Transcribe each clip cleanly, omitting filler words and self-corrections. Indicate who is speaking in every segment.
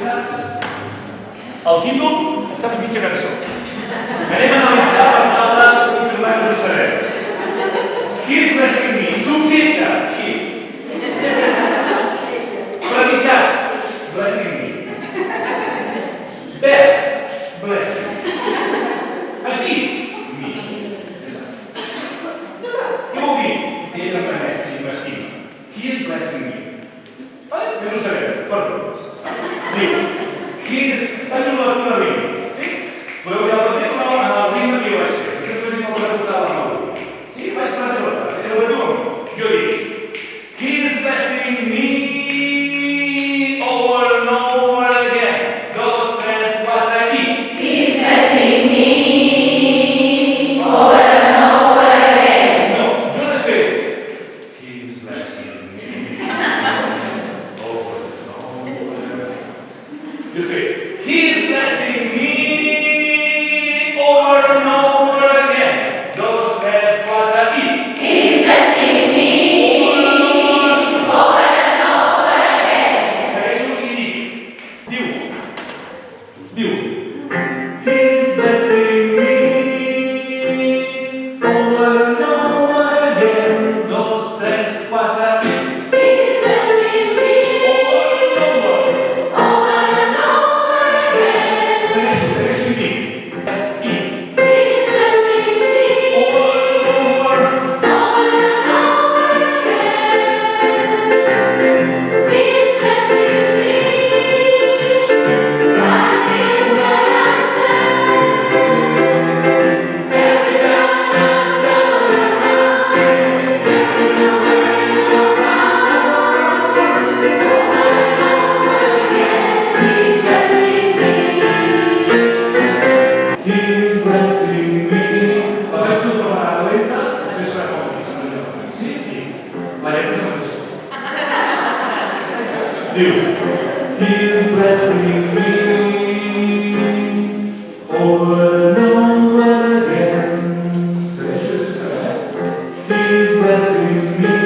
Speaker 1: El títol, et saps mitja cançó. Anem a analitzar per tal de confirmar que us ho sabem. He's blessing me. Subjecte, qui? Predicat, blessing me. Verb, blessing. Aquí, me. Què vol dir? Ell em permet, si m'estima. He is blessing me. Ja us ho sabem, perdó. Diu, he is... Faig una lectura rítmica, sí? Podeu veure el paper com el ritme que jo vaig fer. Això és com podeu posar la melodia. Sí? Faig frase per frase. Ho veieu amb mi? Jo dic, he is blessing me over and over again. 2, 3, 4, aquí.
Speaker 2: He is blessing me over and over again.
Speaker 1: No, jo l'he fet. He is blessing me over and over again. Jo he fet. He is blessing me over and over again. 2, 3, 4, aquí.
Speaker 2: He is blessing me over and over again.
Speaker 1: Segueixo i dic. Diu. He is blessing me over and over again. 2, 3, 4, aquí.
Speaker 2: He is blessing me over and over again.
Speaker 1: Segueixo i dic. És i.
Speaker 2: He is blessing me
Speaker 1: Over and over.
Speaker 2: over and over again. He is blessing me right here where I stand. Every time I turn around, He's making a way somehow. Over and over again, He's blessing me.
Speaker 1: He is blessing me. La fes tu de manera lenta, després serà com aquí. Sí? La lletra és la mateixa. Diu, he is blessing me over and over again. Segueixo, he is blessing me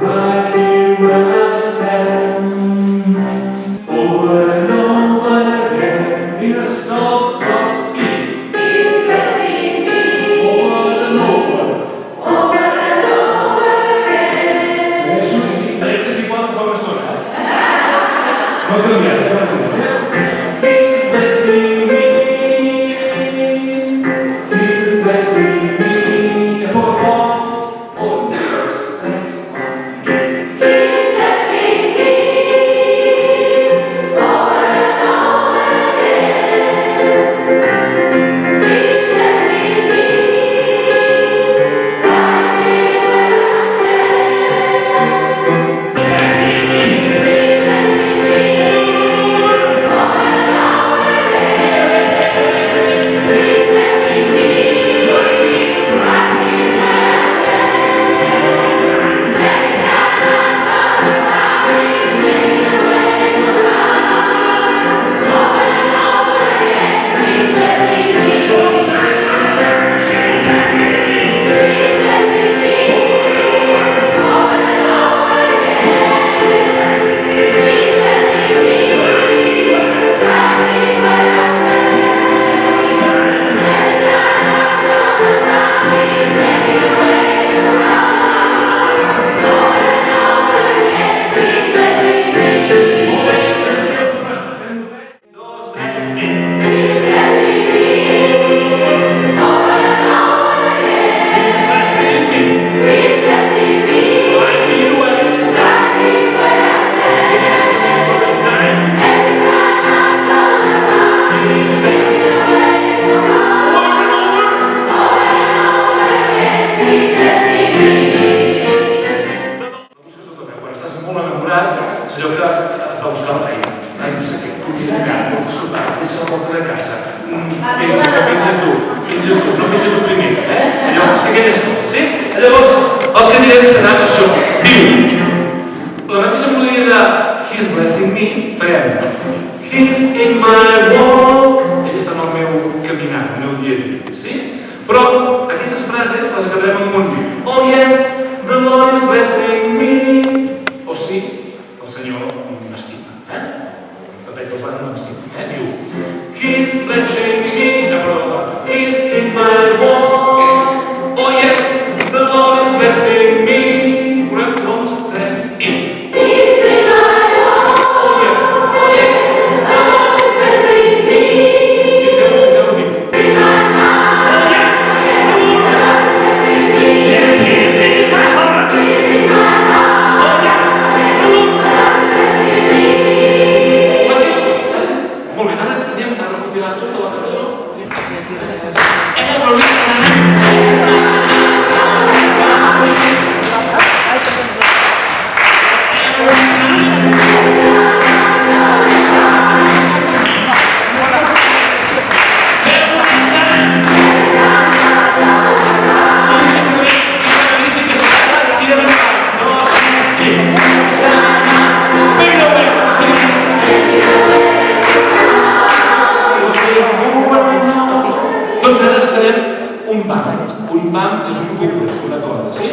Speaker 1: right here where I stand. Over and over again, in a soul's cross beat.
Speaker 2: He's blessing me
Speaker 1: Over and over.
Speaker 2: over and over again.
Speaker 1: Segueixo i dic, la lletra és igual que fa una estona. No ha canviat, no ha canviat. He's blessing me. He's blessing me. A poc a poc. Oh, yes, thanks.
Speaker 2: He's blessing me over and over again. He's blessing me right here where I stand. He's blessing me over and over again. He's blessing me right here where I stand. Every time I turn around, He's making a way somehow. Over and over again, He's blessing me. He's blessing me over and over again. He's blessing me right here where I stand. Every time I turn around, He's making a way somehow. Over and over again, He's blessing me.
Speaker 1: Dos, tres, i.
Speaker 2: He's blessing me over and over again.
Speaker 1: He's blessing me.
Speaker 2: He's blessing me
Speaker 1: Right here where I stand.
Speaker 2: right here where I stand.
Speaker 1: Every time.
Speaker 2: Every time I turn around, He's making a way somehow.
Speaker 1: Over and over.
Speaker 2: Over and over again, He's blessing me.
Speaker 1: Quan estàs molt enamorat, és allò que va buscar la feina. Ai, no sé què, cuinar, sopar, deixa la porta de casa, penja tu, no penja tu primer, allò, no sé aquelles coses, sí? Llavors, el que direm serà això. Diu, la mateixa melodia de He's blessing me, farem He's in my walk, ell està en el meu caminar, el meu dia a dia, sí? Però aquestes frases les acabarem amb un diu. Oh yes, the Lord is blessing me. O sí, el Senyor m'estima. He's blessing me. He's in my walk. Oh yes, the Lord is blessing me. Put those tres in.
Speaker 2: He's in my walk.
Speaker 1: Oh yes.
Speaker 2: Yes, the Lord is blessing me.
Speaker 1: Fixemos bien.
Speaker 2: In my heart.
Speaker 1: Oh yes.
Speaker 2: The Lord is blessing me.
Speaker 1: Yeah, He's in my heart.
Speaker 2: He's in my heart.
Speaker 1: Oh yes. The Lord.
Speaker 2: The Lord is blessing me.
Speaker 1: Molt bé, ara anem a recopilar tota la cançó. Every time. Doncs ara farem un bam. Un bam és un couplet, una corda, sí?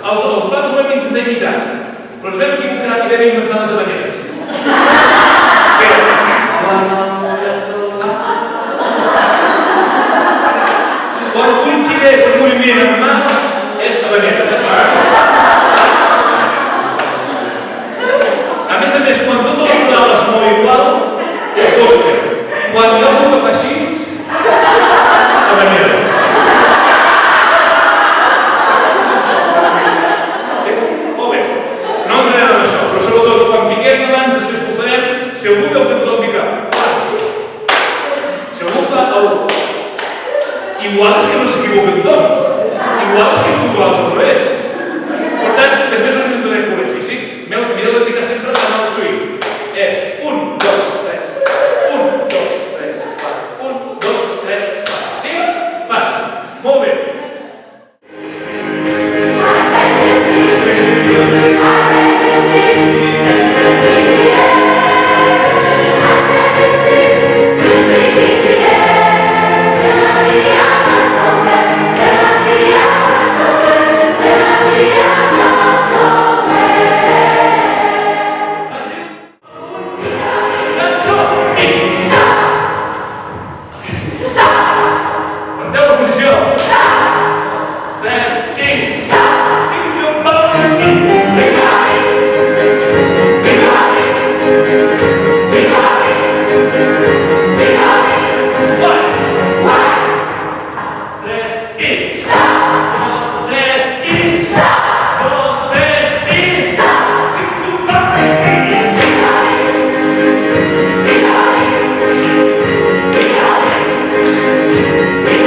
Speaker 1: Els bancs ho hem intentat imitar, però ens vam equivocar i vam inventar les habaneres. Quan coincideix el moviment en mà, és habanera. A més, quan totes les paraules es mouen igual, és gospel. Quan hi ha algú que fa així, habanera. Si algú veu que tothom pica, si algú fa igual és que no s'equivoca tothom, igual és que és puntual al revés. Per tant, després us intentarem corregir, sí? Mireu de picar sempre amb el swing. És 1, 2, 3, 1, 2, 3, 4, 1, 2, 3, 4. Sí? Fàcil. Molt bé.
Speaker 2: Feel